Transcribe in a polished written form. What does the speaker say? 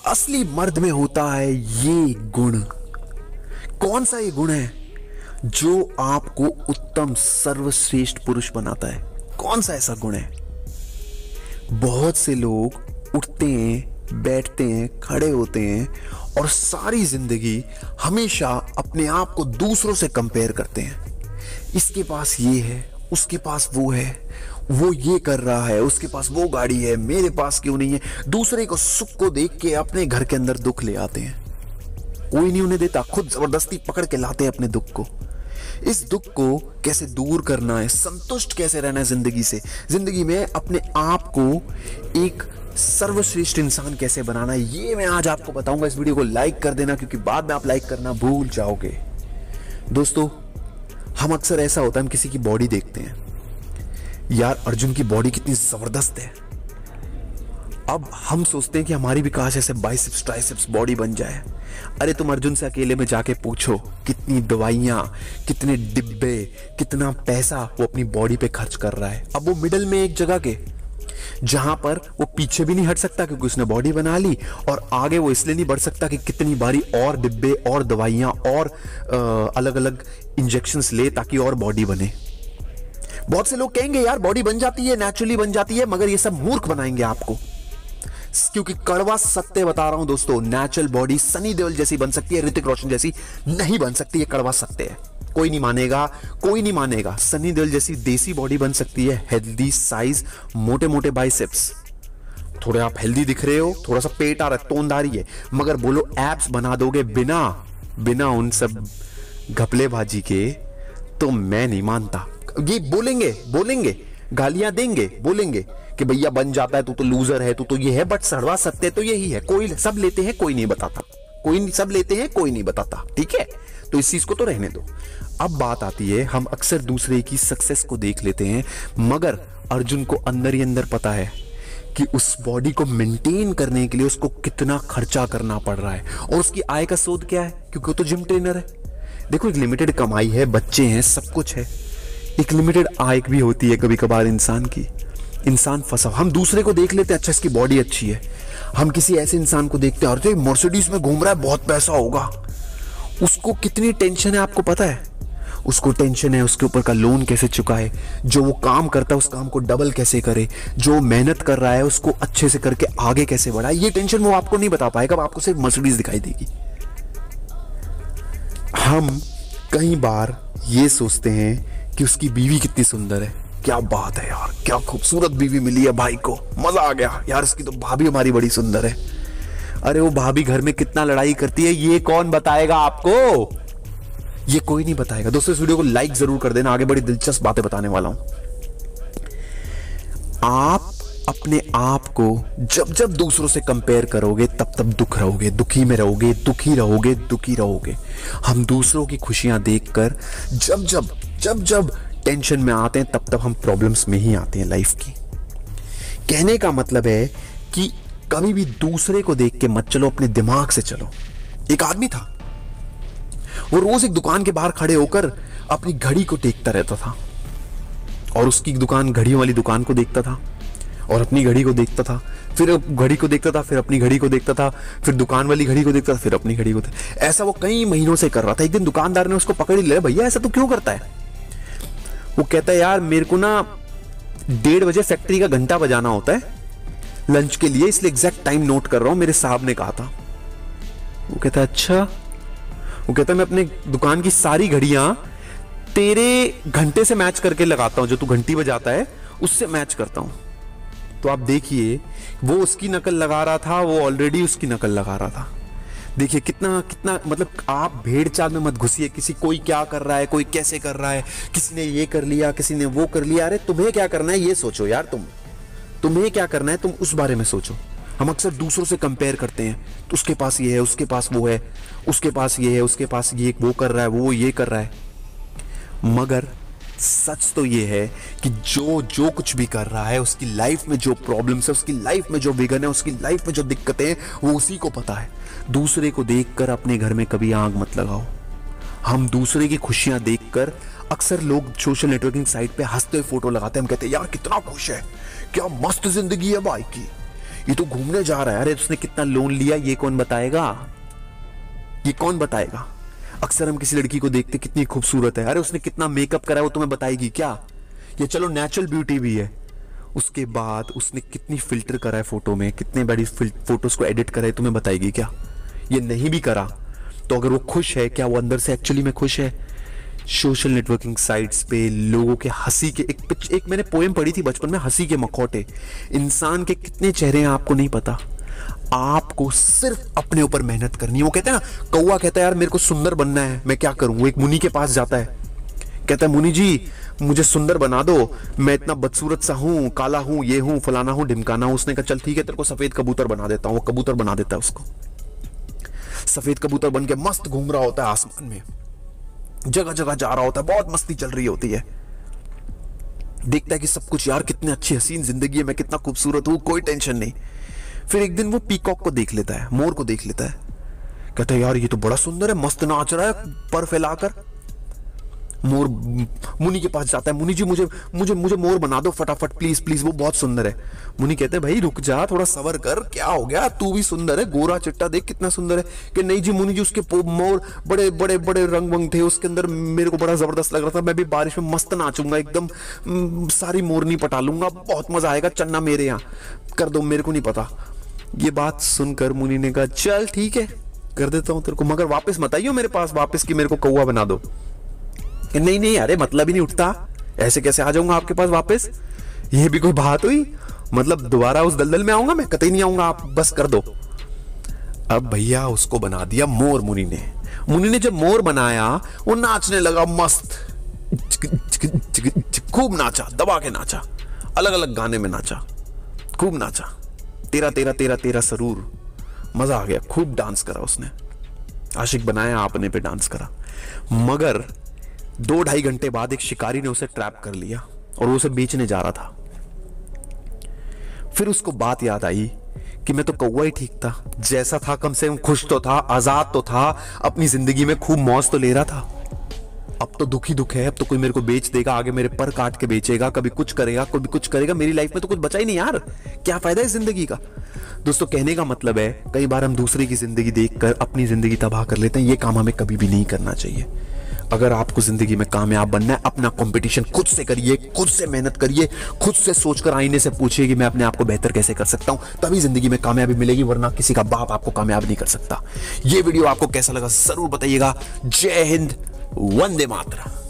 असली मर्द में होता है ये गुण। कौन सा ये गुण है जो आपको उत्तम सर्वश्रेष्ठ पुरुष बनाता है? कौन सा ऐसा गुण है? बहुत से लोग उठते हैं, बैठते हैं, खड़े होते हैं और सारी जिंदगी हमेशा अपने आप को दूसरों से कंपेयर करते हैं। इसके पास ये है, उसके पास वो है, वो ये कर रहा है, उसके पास वो गाड़ी है, मेरे पास क्यों नहीं है। दूसरे को सुख को देख के अपने घर के अंदर दुख ले आते हैं। कोई नहीं उन्हें देता, खुद जबरदस्ती पकड़ के लाते हैं अपने दुख को। इस दुख को कैसे दूर करना है, संतुष्ट कैसे रहना है जिंदगी से, जिंदगी में अपने आप को एक सर्वश्रेष्ठ इंसान कैसे बनाना है, ये मैं आज आपको बताऊंगा। इस वीडियो को लाइक कर देना, क्योंकि बाद में आप लाइक करना भूल जाओगे। दोस्तों, हम अक्सर ऐसा होता है, हम किसी की बॉडी देखते हैं, यार अर्जुन की बॉडी कितनी जबरदस्त है। अब हम सोचते हैं कि हमारी भी काश ऐसे बाइसेप्स ट्राइसेप्स बॉडी बन जाए। अरे तुम अर्जुन से अकेले में जाके पूछो, कितनी दवाइयां, कितने डिब्बे, कितना पैसा वो अपनी बॉडी पे खर्च कर रहा है। अब वो मिडल में एक जगह के, जहां पर वो पीछे भी नहीं हट सकता क्योंकि उसने बॉडी बना ली, और आगे वो इसलिए नहीं बढ़ सकता कि कितनी बारी और डिब्बे और दवाइयां और अलग अलग इंजेक्शंस ले ताकि और बॉडी बने। बहुत से लोग कहेंगे यार बॉडी बन जाती है, नेचुरली बन जाती है, मगर ये सब मूर्ख बनाएंगे आपको, क्योंकि कड़वा सत्य बता रहा हूं दोस्तों। नेचुरल बॉडी सनी देओल जैसी बन सकती है, ऋतिक रोशन जैसी नहीं बन सकती। ये कड़वा सत्य है, कोई नहीं मानेगा, कोई नहीं मानेगा। सनी देओल जैसी देसी बॉडी बन सकती है, हेल्दी साइज, मोटे मोटे बाइसेप्स, थोड़े आप हेल्दी दिख रहे हो, थोड़ा सा पेट आ रहा है, तोंदारी है, मगर बोलो एब्स बना दोगे बिना उन सब घपलेबाजी के, तो मैं नहीं मानता। ये बोलेंगे, गालियां देंगे, बोलेंगे कि भैया बन जाता है, तू तो लूजर है, तू तो ये है, बट सड़वा सत्य तो यही है। कोई सब लेते हैं, कोई नहीं बताता, सब लेते हैं, कोई नहीं बताता, ठीक है? तो इस चीज को तो रहने दो। अब बात आती है, हम अक्सर दूसरे की सक्सेस को देख लेते हैं, मगर अर्जुन को अंदर ही अंदर पता है कि उस बॉडी को मेंटेन करने के लिए उसको कितना खर्चा करना पड़ रहा है, और उसकी आय का स्रोत क्या है, क्योंकि वो तो जिम ट्रेनर है। देखो, एक लिमिटेड कमाई है, बच्चे हैं, सब कुछ है, एक लिमिटेड आय भी होती है कभी कभार इंसान की। इंसान फंसा, हम दूसरे को देख लेते हैं, अच्छा इसकी बॉडी अच्छी है। हम किसी ऐसे इंसान को देखते हैं, और मर्सिडीज में घूम रहा है, बहुत पैसा होगा। उसको कितनी टेंशन है आपको पता है? उसको टेंशन है उसके ऊपर का लोन कैसे चुकाए, जो वो काम करता है उस काम को डबल कैसे करे, जो मेहनत कर रहा है उसको अच्छे से करके आगे कैसे बढ़ाए। ये टेंशन वो आपको नहीं बता पाएगा, आपको सिर्फ मर्सिडीज दिखाई देगी। हम कई बार ये सोचते हैं कि उसकी बीवी कितनी सुंदर है, क्या बात है यार, क्या खूबसूरत बीवी मिली है भाई को, मजा आ गया यार, इसकी तो भाभी हमारी बड़ी सुंदर है। अरे वो भाभी घर में कितना लड़ाई करती है, ये कौन बताएगा आपको? ये कोई नहीं बताएगा। दोस्तों, इस वीडियो को लाइक जरूर कर देना, आगे बड़ी दिलचस्प बातें बताने वाला हूं। आप अपने आप को जब जब दूसरों से कंपेयर करोगे, तब तब दुख रहोगे, दुखी में रहोगे, दुखी रहोगे। हम दूसरों की खुशियां देखकर जब जब टेंशन में आते हैं, तब हम प्रॉब्लम्स में ही आते हैं लाइफ की। कहने का मतलब है कि कभी भी दूसरे को देख के मत चलो, अपने दिमाग से चलो। एक आदमी था, वो रोज एक दुकान के बाहर खड़े होकर अपनी घड़ी को देखता रहता था, और उसकी दुकान घड़ियों वाली दुकान को देखता था, और अपनी घड़ी को देखता था, फिर घड़ी को देखता था, फिर अपनी घड़ी को देखता था, फिर दुकान वाली घड़ी को देखता था, फिर अपनी घड़ी को देखता। ऐसा वो कई महीनों से कर रहा था। एक दिन दुकानदार ने उसको पकड़ लिया, भैया ऐसा तू क्यों करता है? वो कहता है, यार मेरे को ना 1:30 बजे फैक्ट्री का घंटा बजाना होता है लंच के लिए, इसलिए एग्जैक्ट टाइम नोट कर रहा हूं, मेरे साहब ने कहा था। वो कहता है अच्छा। वो कहता है, मैं अपने दुकान की सारी घड़ियां तेरे घंटे से मैच करके लगाता हूं, जो तू घंटी बजाता है उससे मैच करता हूं। तो आप देखिए, वो उसकी नकल लगा रहा था, वो ऑलरेडी उसकी नकल लगा रहा था। देखिए कितना मतलब, आप भेड़ चाल में मत घुसिए। कोई क्या कर रहा है, कोई कैसे कर रहा है, किसी ने ये कर लिया, किसी ने वो कर लिया। अरे तुम्हें क्या करना है ये सोचो यार, तुम्हें क्या करना है, तुम उस बारे में सोचो। हम अक्सर दूसरों से कंपेयर करते हैं, तो उसके पास ये है, उसके पास वो है, उसके पास ये है, उसके पास ये, वो कर रहा है, वो ये कर रहा है। मगर सच तो ये है कि जो कुछ भी कर रहा है, उसकी लाइफ में जो प्रॉब्लम्स है, उसकी लाइफ में जो विघन है, उसकी लाइफ में जो दिक्कतें हैं, वो उसी को पता है। दूसरे को देखकर अपने घर में कभी आग मत लगाओ। हम दूसरे की खुशियां देखकर, अक्सर लोग सोशल नेटवर्किंग साइट पे हंसते हुए फोटो लगाते हैं, हम कहते हैं यार कितना खुश है, क्या मस्त जिंदगी है भाई की, ये तो घूमने जा रहा है, अरे उसने कितना लोन लिया ये कौन बताएगा, ये कौन बताएगा। अक्सर हम किसी लड़की को देखते कितनी खूबसूरत है, अरे उसने कितना मेकअप करा है वो तुम्हें बताएगी क्या। ये चलो नेचुरल ब्यूटी भी है, उसके बाद उसने कितनी फिल्टर करा है फोटो में, कितने बड़ी फोटोज को एडिट करा है तुम्हें बताएगी क्या। ये नहीं भी करा तो अगर वो खुश है, क्या वो अंदर से एक्चुअली में खुश है। सोशल नेटवर्किंग साइट्स पे लोगों के हंसी के एक मैंने पोएम पढ़ी थी बचपन में, हंसी के मखौटे। इंसान के कितने चेहरे हैं आपको नहीं पता, आपको सिर्फ अपने ऊपर मेहनत करनी है। वो कहते हैं ना, कौवा कहता है यार मेरे को सुंदर बनना है, मैं क्या करूं। वो एक मुनि के पास जाता है, कहता है मुनि जी मुझे सुंदर बना दो, मैं इतना बदसूरत सा हूं, काला हूं, ये हूं, फलाना हूं, ढिमकाना हूं। उसने कहा चल ठीक है तेरे को सफेद कबूतर बना देता हूं। वो कबूतर बना देता है उसको, सफेद कबूतर बन के मस्त घूम रहा होता है आसमान में, जगह जगह जा रहा होता है, बहुत मस्ती चल रही होती है। देखता है कि सब कुछ यार कितनी अच्छी हसीन जिंदगी है, मैं कितना खूबसूरत हूं, कोई टेंशन नहीं। फिर एक दिन वो पीकॉक को देख लेता है, मोर को देख लेता है, कहता है यार ये तो बड़ा सुंदर है, मस्त नाच रहा है पर फैलाकर। मोर मुनि के पास जाता है, मुनि जी मुझे मुझे मुझे मोर बना दो फटाफट प्लीज प्लीज, वो बहुत सुंदर है। मुनि कहते हैं भाई रुक जा, थोड़ा सबर कर, क्या हो गया, तू भी सुंदर है, गोरा चिट्टा देख कितना सुंदर है। कि नहीं जी मुनि जी उसके मोर बड़े बड़े बड़े रंग वंग थे, उसके अंदर मेरे को बड़ा जबरदस्त लग रहा था, मैं भी बारिश में मस्त नाचूंगा, एकदम सारी मोरनी पटा लूंगा, बहुत मजा आएगा, चन्ना मेरे यहाँ कर दो, मेरे को नहीं पता। ये बात सुनकर मुनि ने कहा चल ठीक है कर देता हूं तेरे को, मगर वापस मत आइयो मेरे पास वापस कि मेरे को कौवा बना दो। नहीं नहीं अरे मतलब ही नहीं उठता, ऐसे कैसे आ जाऊंगा आपके पास वापस, ये भी कोई बात हुई, मतलब दोबारा उस दलदल में आऊंगा मैं, कतई नहीं आऊंगा, आप बस कर दो। अब भैया उसको बना दिया मोर मुनि ने। मुनि ने जब मोर बनाया वो नाचने लगा मस्त, खूब नाचा, दबा के नाचा, अलग अलग गाने में नाचा, खूब नाचा, तेरा तेरा तेरा तेरा सरूर, मजा आ गया, खूब डांस करा उसने, आशिक बनाया आपने पे डांस करा। मगर 2-2.5 घंटे बाद एक शिकारी ने उसे ट्रैप कर लिया और वो उसे बेचने जा रहा था। फिर उसको बात याद आई कि मैं तो कौवा ही ठीक था, जैसा था कम से कम खुश तो था, आजाद तो था, अपनी जिंदगी में खूब मौज तो ले रहा था। अब तो दुख ही दुख है, अब तो कोई मेरे को बेच देगा, आगे मेरे पर काट के बेचेगा, कभी कुछ करेगा कभी कुछ करेगा, मेरी लाइफ में तो कुछ बचा ही नहीं यार, क्या फायदा है जिंदगी का। दोस्तों कहने का मतलब है कई बार हम दूसरे की जिंदगी देखकर अपनी जिंदगी तबाह कर लेते हैं, ये काम हमें कभी भी नहीं करना चाहिए। अगर आपको जिंदगी में कामयाब बनना है, अपना कंपटीशन खुद से करिए, खुद से मेहनत करिए, खुद से सोचकर आईने से पूछिए कि मैं अपने आप को बेहतर कैसे कर सकता हूं, तभी जिंदगी में कामयाबी मिलेगी, वरना किसी का बाप आपको कामयाब नहीं कर सकता। ये वीडियो आपको कैसा लगा जरूर बताइएगा। जय हिंद, वंदे मातरम।